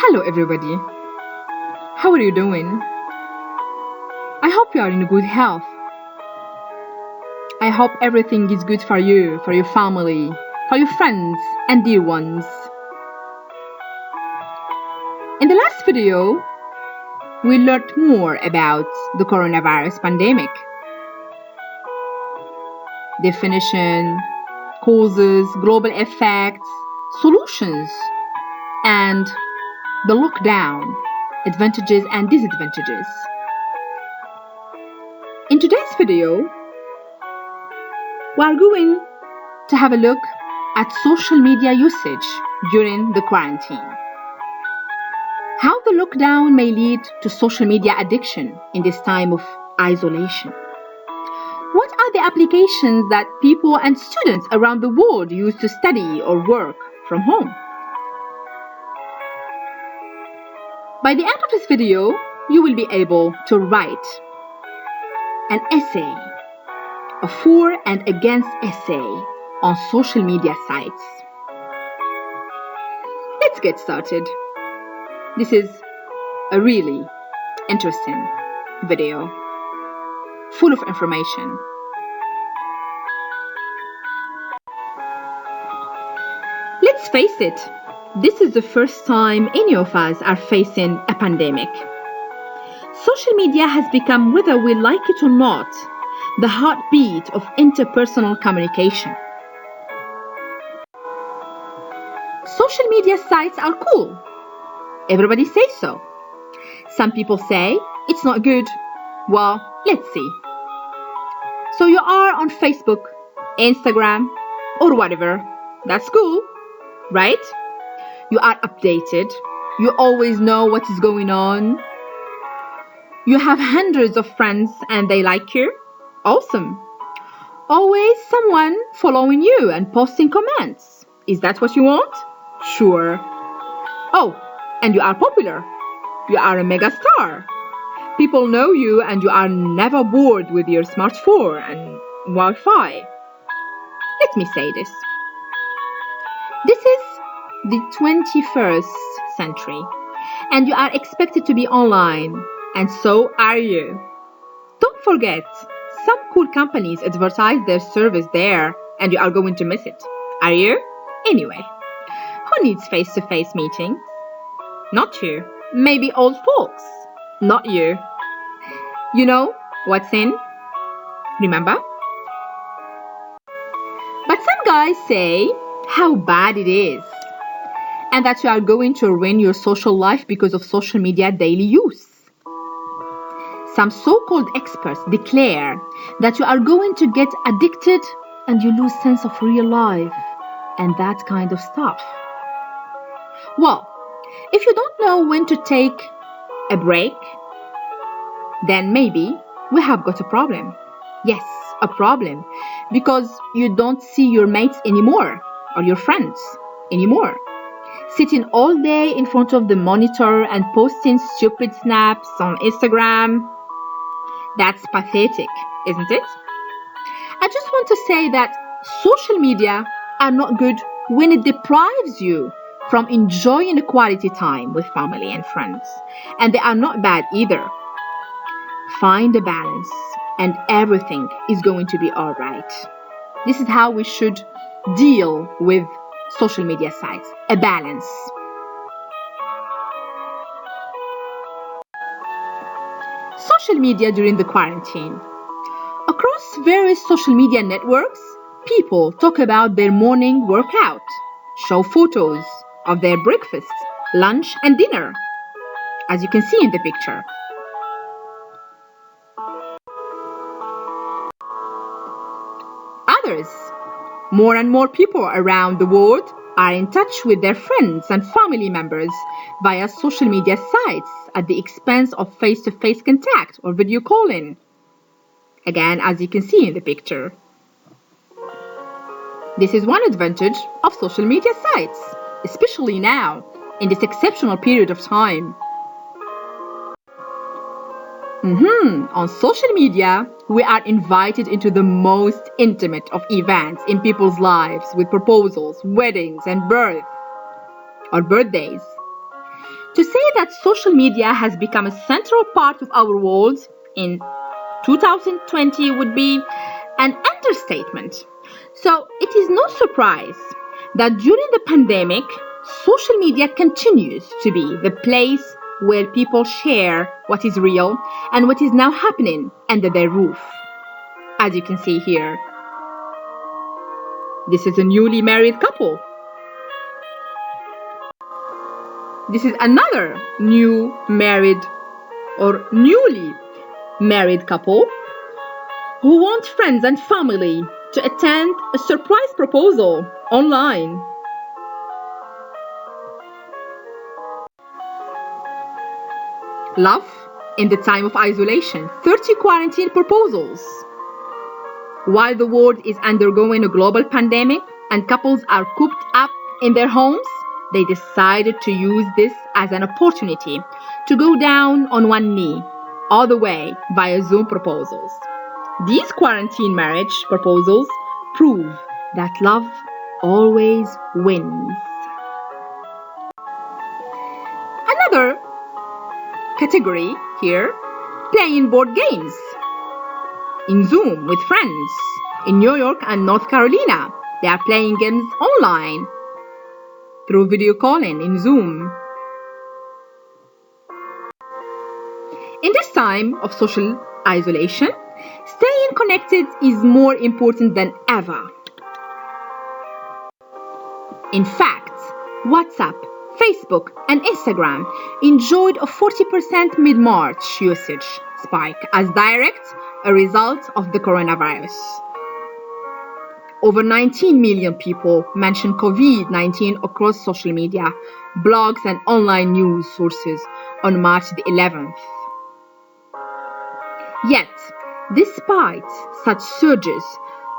Hello, everybody. How are you doing? I hope you are in good health. I hope everything is good for you, for your family, for your friends and dear ones. In the last video, we learned more about the coronavirus pandemic. Definition, causes, global effects, solutions, and the lockdown, advantages and disadvantages. In today's video, we are going to have a look at social media usage during the quarantine. How the lockdown may lead to social media addiction in this time of isolation. What are the applications that people and students around the world use to study or work from home? By the end of this video, you will be able to write an essay, a for and against essay on social media sites. Let's get started. This is a really interesting video, full of information. Let's face it, this is the first time any of us are facing a pandemic. Social media has become, whether we like it or not, the heartbeat of interpersonal communication. Social media sites are cool. Everybody says so. Some people say it's not good. Well, let's see. So you are on Facebook, Instagram, or whatever. That's cool, right? You are updated. You always know what is going on. You have hundreds of friends and they like you. Awesome. Always someone following you and posting comments. Is that what you want? Sure. Oh, and you are popular. You are a mega star. People know you and you are never bored with your smartphone and Wi-Fi. Let me say this. This is the 21st century and you are expected to be online, and so are you. Don't forget, some cool companies advertise their service there and you are going to miss it. Are you? Anyway, who needs face-to-face meetings? Not you. Maybe old folks. Not you. You know what's in? Remember? But some guys say how bad it is, and that you are going to ruin your social life because of social media daily use. Some so-called experts declare that you are going to get addicted and you lose sense of real life and that kind of stuff. Well, if you don't know when to take a break, then maybe we have got a problem. Yes, a problem, because you don't see your mates anymore or your friends anymore. Sitting all day in front of the monitor and posting stupid snaps on Instagram. That's pathetic, isn't it? I just want to say that social media are not good when it deprives you from enjoying a quality time with family and friends. And they are not bad either. Find a balance and everything is going to be all right. This is how we should deal with social media sites. A balance. Social media during the quarantine. Across various social media networks, people talk about their morning workout, show photos of their breakfast, lunch, and dinner, as you can see in the picture. Others, more and more people around the world are in touch with their friends and family members via social media sites at the expense of face-to-face contact or video calling. Again, as you can see in the picture. This is one advantage of social media sites, especially now, in this exceptional period of time. On social media, we are invited into the most intimate of events in people's lives with proposals, weddings, and birthdays. To say that social media has become a central part of our world in 2020 would be an understatement. So it is no surprise that during the pandemic, social media continues to be the place where people share what is real and what is now happening under their roof. As you can see here, this is a newly married couple. This is another newly married couple who want friends and family to attend a surprise proposal online. Love in the time of isolation, 30 quarantine proposals. While the world is undergoing a global pandemic and couples are cooped up in their homes, they decided to use this as an opportunity to go down on one knee, all the way via Zoom proposals. These quarantine marriage proposals prove that love always wins. Another category here, playing board games in Zoom with friends. In New York and North Carolina, they are playing games online through video calling in Zoom. In this time of social isolation, staying connected is more important than ever. In fact, WhatsApp, Facebook, and Instagram enjoyed a 40% mid-March usage spike as direct a result of the coronavirus. Over 19 million people mentioned COVID-19 across social media, blogs, and online news sources on March the 11th. Yet, despite such surges,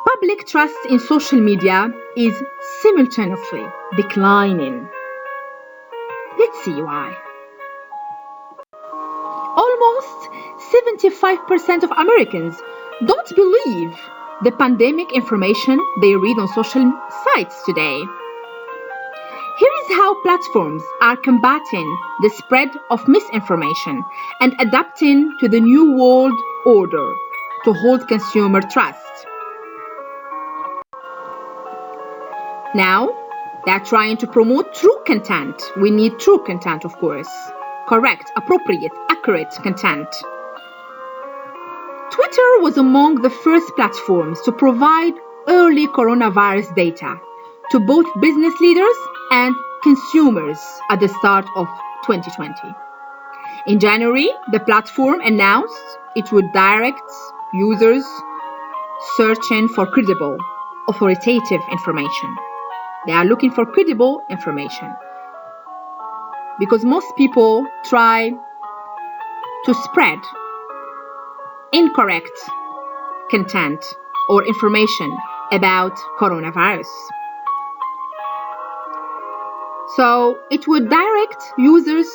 public trust in social media is simultaneously declining. Let's see why. Almost 75% of Americans don't believe the pandemic information they read on social sites today. Here is how platforms are combating the spread of misinformation and adapting to the new world order to hold consumer trust. Now, they are trying to promote true content. We need true content, of course. Correct, appropriate, accurate content. Twitter was among the first platforms to provide early coronavirus data to both business leaders and consumers at the start of 2020. In January, the platform announced it would direct users searching for credible, authoritative information. They are looking for credible information because most people try to spread incorrect content or information about coronavirus. So it would direct users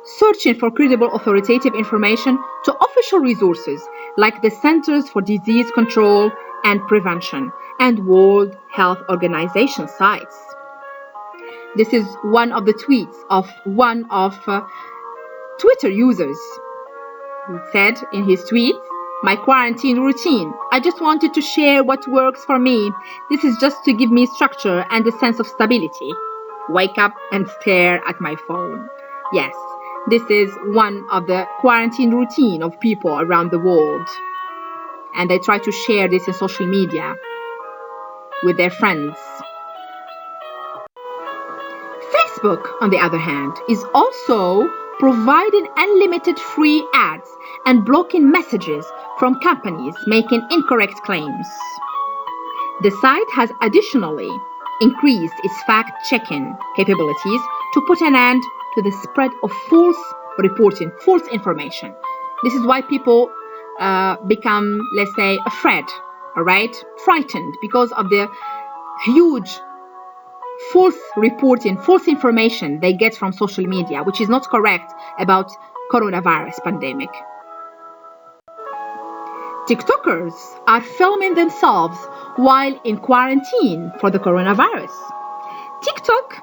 searching for credible authoritative information to official resources like the Centers for Disease Control and Prevention and World Health Organization sites. This is one of the tweets of one of Twitter users. He said in his tweet, "My quarantine routine. I just wanted to share what works for me. This is just to give me structure and a sense of stability. Wake up and stare at my phone." Yes, this is one of the quarantine routine of people around the world. And they try to share this in social media with their friends. Facebook, on the other hand, is also providing unlimited free ads and blocking messages from companies making incorrect claims. The site has additionally increased its fact-checking capabilities to put an end to the spread of false reporting, false information. This is why people become, let's say, afraid, all right, frightened because of the huge false reporting, false information they get from social media, which is not correct about coronavirus pandemic. TikTokers are filming themselves while in quarantine for the coronavirus. TikTok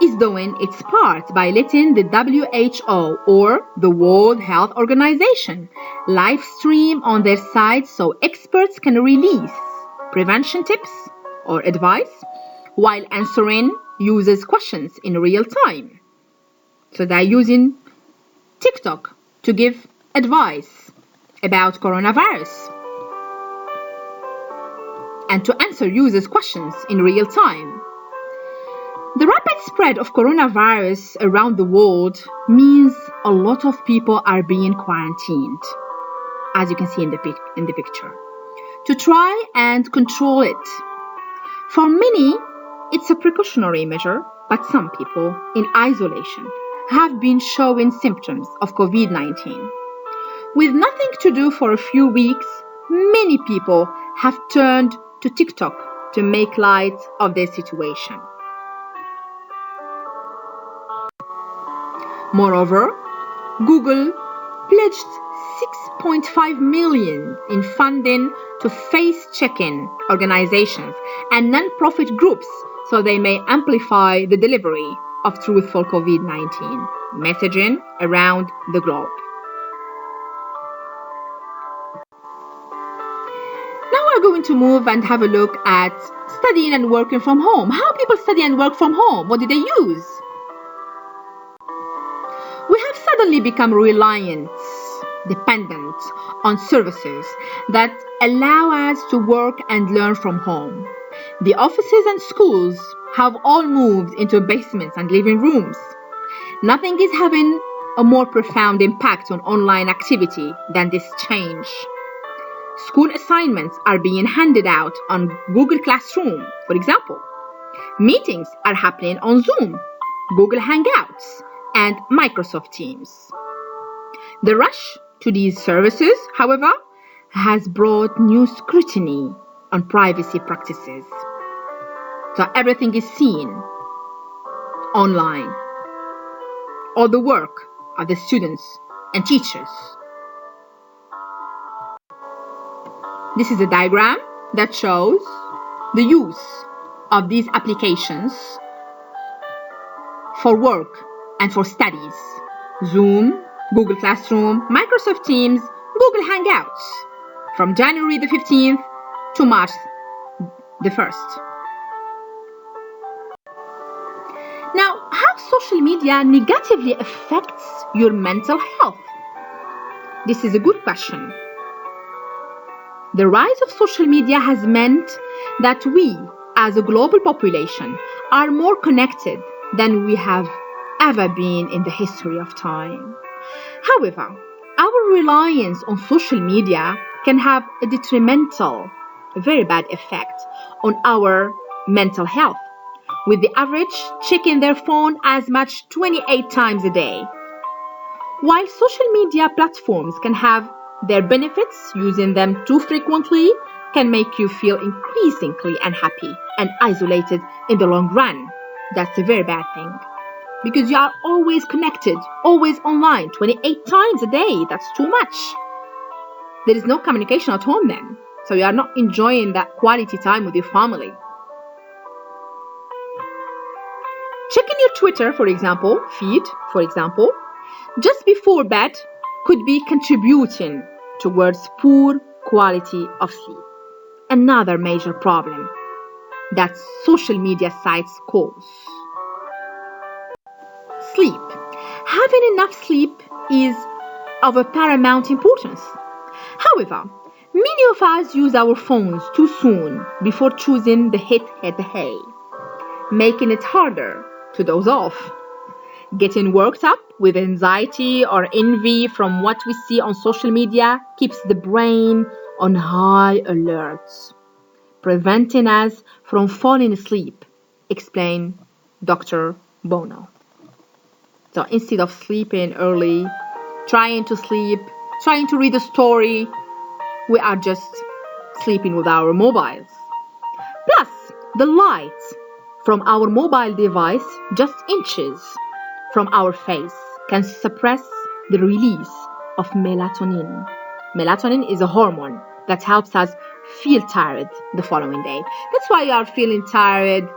is is doing its part by letting the WHO or the World Health Organization live stream on their site so experts can release prevention tips or advice while answering users' questions in real time. So they're using TikTok to give advice about coronavirus and to answer users' questions in real time. The rapid spread of coronavirus around the world means a lot of people are being quarantined, as you can see in the picture, to try and control it. For many, it's a precautionary measure, but some people in isolation have been showing symptoms of COVID-19. With nothing to do for a few weeks, many people have turned to TikTok to make light of their situation. Moreover, Google pledged $6.5 million in funding to face-checking organizations and non-profit groups so they may amplify the delivery of truthful COVID-19 messaging around the globe. Now we're going to move and have a look at studying and working from home. How people study and work from home? What do they use? We have suddenly become dependent on services that allow us to work and learn from home. The offices and schools have all moved into basements and living rooms. Nothing is having a more profound impact on online activity than this change. School assignments are being handed out on Google Classroom, for example. Meetings are happening on Zoom, Google Hangouts, and Microsoft Teams. The rush to these services, however, has brought new scrutiny on privacy practices. So everything is seen online. All the work of the students and teachers. This is a diagram that shows the use of these applications for work and for studies. Zoom, Google Classroom, Microsoft Teams, Google Hangouts from January the 15th to March the 1st. Now, how social media negatively affects your mental health? This is a good question. The rise of social media has meant that we, as a global population, are more connected than we have ever been in the history of time. However, our reliance on social media can have a detrimental, a very bad effect on our mental health, with the average checking their phone as much 28 times a day. While social media platforms can have their benefits, using them too frequently can make you feel increasingly unhappy and isolated in the long run. That's a very bad thing. Because you are always connected, always online, 28 times a day. That's too much. There is no communication at home then. So you are not enjoying that quality time with your family. Checking your Twitter, feed, for example, just before bed could be contributing towards poor quality of sleep. Another major problem that social media sites cause. Sleep. Having enough sleep is of a paramount importance. However, many of us use our phones too soon before choosing the hit hay, making it harder to doze off. Getting worked up with anxiety or envy from what we see on social media keeps the brain on high alert, preventing us from falling asleep, explained Dr. Bono. So instead of sleeping early, trying to read a story, we are just sleeping with our mobiles. Plus, the light from our mobile device just inches from our face can suppress the release of melatonin. Melatonin is a hormone that helps us feel tired the following day. That's why you are feeling tired,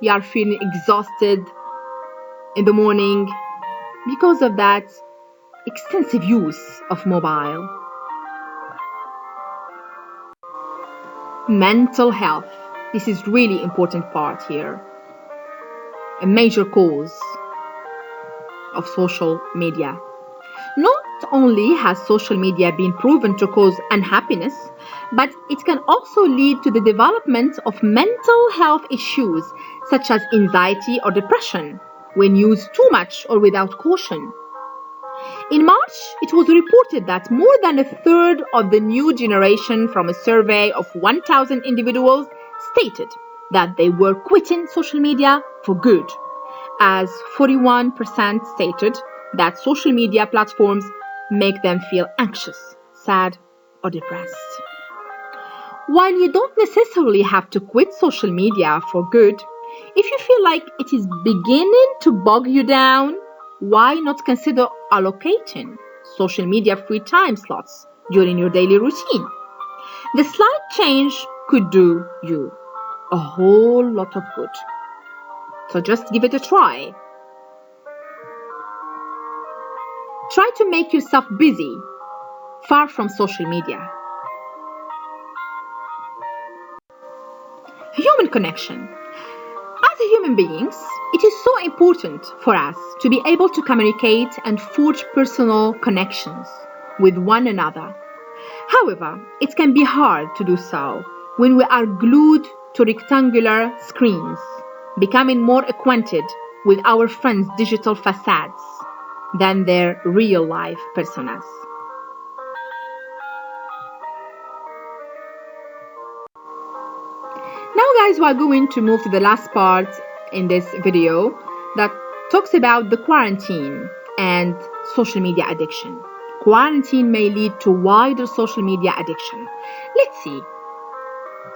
you are feeling exhausted in the morning because of that extensive use of mobile. Mental health. This is really important part here. A major cause of social media. Not only has social media been proven to cause unhappiness, but it can also lead to the development of mental health issues such as anxiety or depression when used too much or without caution. In March, it was reported that more than a third of the new generation from a survey of 1,000 individuals stated that they were quitting social media for good, as 41% stated that social media platforms make them feel anxious, sad, or depressed. While you don't necessarily have to quit social media for good, if you feel like it is beginning to bog you down, why not consider allocating social media free time slots during your daily routine? The slight change could do you a whole lot of good. So just give it a try. Try to make yourself busy, far from social media. Human connection. As human beings, it is so important for us to be able to communicate and forge personal connections with one another. However, it can be hard to do so when we are glued to rectangular screens, becoming more acquainted with our friends' digital facades than their real-life personas. Now guys, we are going to move to the last part in this video that talks about the quarantine and social media addiction. Quarantine may lead to wider social media addiction. Let's see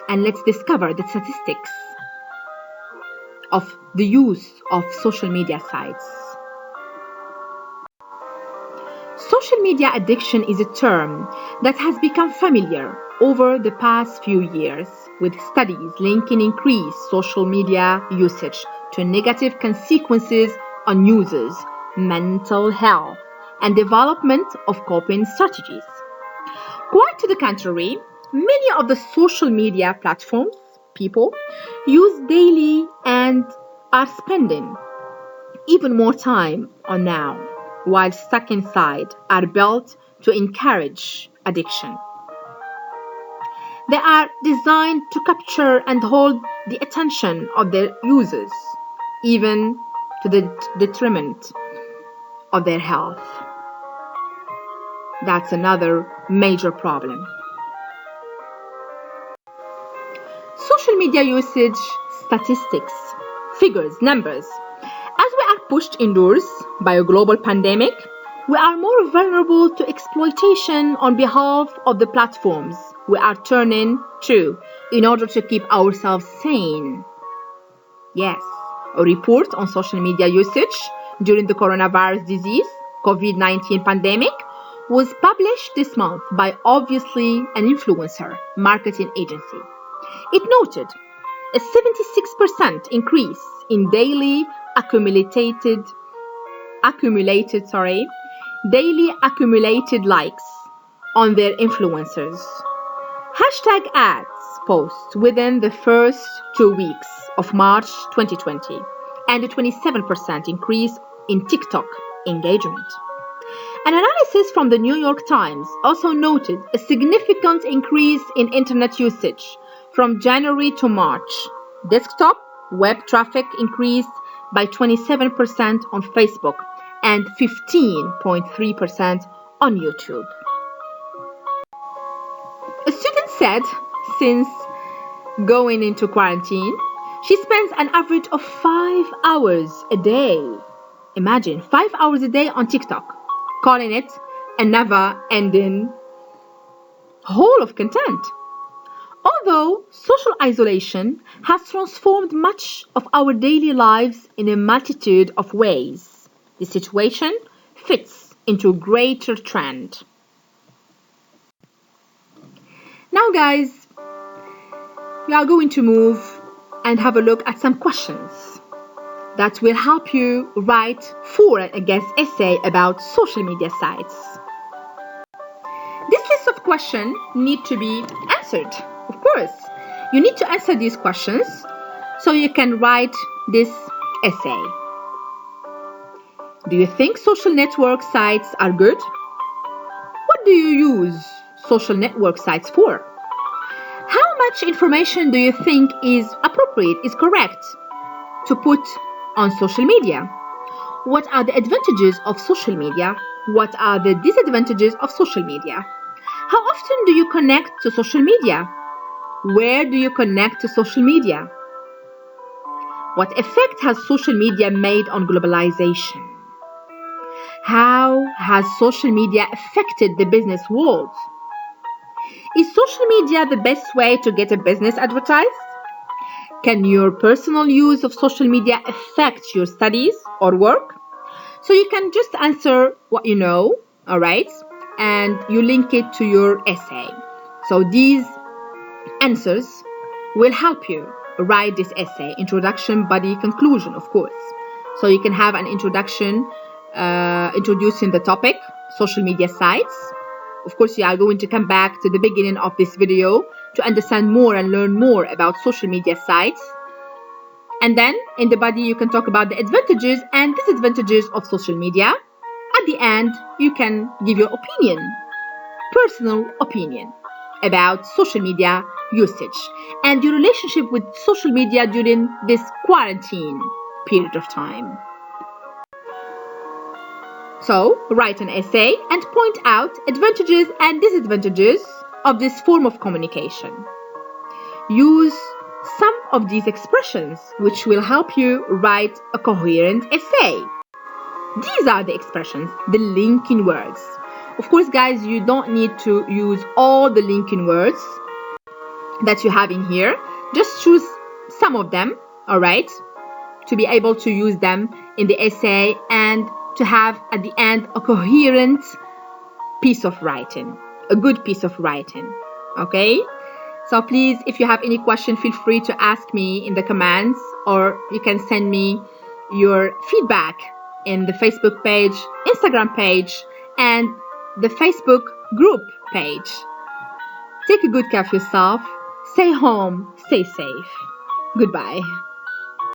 and let's discover the statistics of the use of social media sites. Social media addiction is a term that has become familiar over the past few years, with studies linking increased social media usage to negative consequences on users' mental health and development of coping strategies. Quite to the contrary, many of the social media platforms people use daily and are spending even more time on now, while stuck inside, are built to encourage addiction. They are designed to capture and hold the attention of their users, even to the detriment of their health. That's another major problem. Social media usage statistics, figures, numbers. As we are pushed indoors by a global pandemic, we are more vulnerable to exploitation on behalf of the platforms we are turning to in order to keep ourselves sane. Yes, a report on social media usage during the coronavirus disease, COVID-19 pandemic, was published this month by Obviously an Influencer marketing agency. It noted a 76% increase in daily accumulated likes on their influencers. Hashtag ads posts within the first 2 weeks of March 2020 and a 27% increase in TikTok engagement. An analysis from the New York Times also noted a significant increase in internet usage from January to March. Desktop web traffic increased by 27% on Facebook and 15.3% on YouTube. A student said since going into quarantine, she spends an average of 5 hours a day. Imagine 5 hours a day on TikTok, calling it a never-ending hole of content. Although social isolation has transformed much of our daily lives in a multitude of ways, the situation fits into a greater trend. Now guys, we are going to move and have a look at some questions that will help you write for and against essay about social media sites. This list of questions need to be answered. Of course, you need to answer these questions so you can write this essay. Do you think social network sites are good? What do you use social network sites for? How much information do you think is appropriate, is correct to put on social media? What are the advantages of social media? What are the disadvantages of social media? How often do you connect to social media? Where do you connect to social media? What effect has social media made on globalization? How has social media affected the business world? Is social media the best way to get a business advertised? Can your personal use of social media affect your studies or work? So you can just answer what you know, all right? And you link it to your essay. So these answers will help you write this essay, introduction, body, conclusion, of course. So you can have an introduction introducing the topic, social media sites. Of course, you are going to come back to the beginning of this video to understand more and learn more about social media sites. And then in the body, you can talk about the advantages and disadvantages of social media. At the end, you can give your opinion, personal opinion about social media usage and your relationship with social media during this quarantine period of time. So, write an essay and point out advantages and disadvantages of this form of communication. Use some of these expressions which will help you write a coherent essay. These are the expressions, the linking words. Of course, guys, you don't need to use all the linking words that you have in here. Just choose some of them, all right, to be able to use them in the essay and to have at the end a coherent piece of writing, a good piece of writing, okay? So please, if you have any question, feel free to ask me in the comments, or you can send me your feedback in the Facebook page, Instagram page, and the Facebook group page. Take a good care of yourself. Stay home, stay safe. Goodbye.